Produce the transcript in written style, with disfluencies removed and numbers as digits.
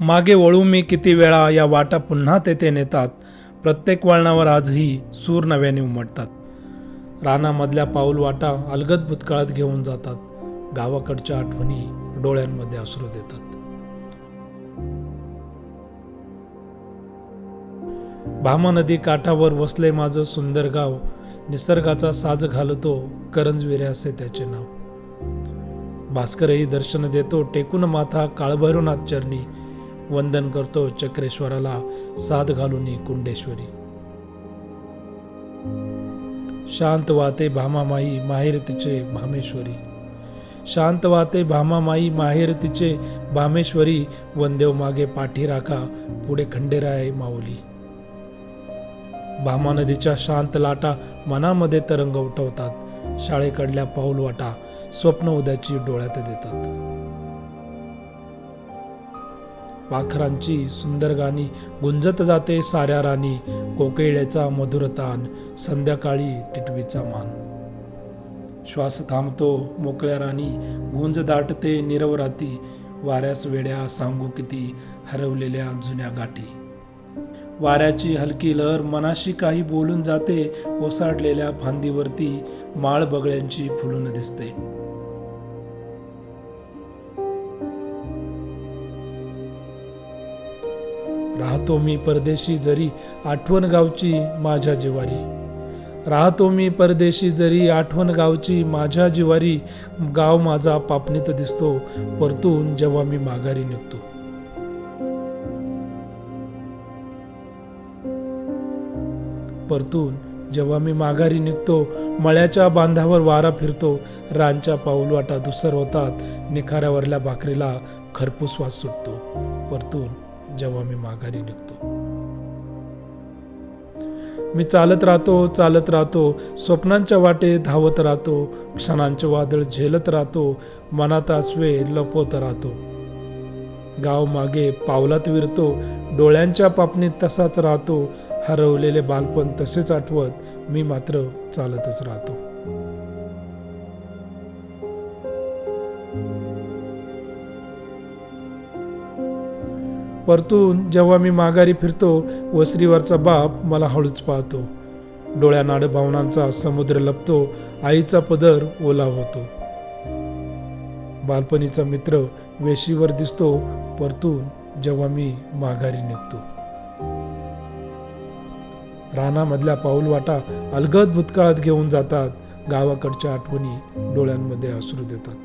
मागे वळू मी किती वेळा, या वाटा पुन्हा तेथे नेतात. प्रत्येक वळणावर आजही सूर नव्याने उमटतात. रानामधल्या पाऊल वाटा अलगद भूतकाळात घेऊन जातात. गावाकडच्या आठवणी डोळ्यांमध्ये अश्रू देतात. भामा नदी काठावर वसले माझं सुंदर गाव. निसर्गाचा साज घालतो, करंजविरे असे त्याचे नाव. भास्करही दर्शन देतो, टेकून माथा काळभैरवनाथ चरणी. वंदन करतो चक्रेश्वराला, साद घालून कुंडेश्वरी. शांत वाते भामामाई, माहेर तिचे भामेश्वरी. शांत वाते भामामाई, माहेर तिचे भामेश्वरी. वनदेव मागे पाठी राखा, पुढे खंडेराय माऊली. भामा नदीच्या शांत लाटा मनामध्ये तरंग उठवतात. शाळेकडल्या पाऊल वाटा स्वप्न उद्याची डोळ्यात देतात. पाखरांची सुंदर गाणी गुंजत जाते साऱ्या रानी. कोकिळेचा मधुर तान, संध्याकाळी टिटवीचा मान. श्वास थांबतो मोकळ्या रानी, गुंज दाटते नीरव राती. वाऱ्यास वेड्या सांगू किती, हरवलेल्या जुन्या गाठी. वाऱ्याची हलकी लहर मनाशी काही बोलून जाते. ओसाडलेल्या फांदीवरती माळ बगळ्यांची फुलून दिसते. राहतो मी परदेशी जरी, आठवण गावची माझ्या जिवारी. राहतो मी परदेशी जरी, आठवण गावची माझ्या जिवारी. गाव माझा पापणीत दिसतो, परतून जेव्हा मी माघारी निघतो. परतून जेव्हा मी माघारी निघतो. मळ्याच्या बांधावर वारा फिरतो. रानच्या पाऊलवाटा धुसर होतात. निखाऱ्यावरल्या भाकरीला खरपूस वास सुटतो. परतून जेव्हा मी माघारी निघतो. मी चालत राहतो, स्वप्नांच्या वाटे धावत राहतो. क्षणांचे वादळ झेलत राहतो. मनात आसवे लपवत राहतो. गाव मागे पावलात विरतो, डोळ्यांच्या पापणीत तसाच राहतो. हरवलेले बालपण तसेच आठवत मी मात्र चालतच राहतो. परतून जेव्हा मी माघारी फिरतो, वसरीवरचा बाप मला हळूच पाहतो. डोळ्यानाड भावनांचा समुद्र लपतो. आईचा पदर ओला होतो. बालपणीचा मित्र वेशीवर दिसतो. परतून जेव्हा मी माघारी निघतो. रानामधल्या पाऊलवाटा अलगद भूतकाळात घेऊन जातात. गावाकडच्या आठवणी डोळ्यांमध्ये अश्रू देतात.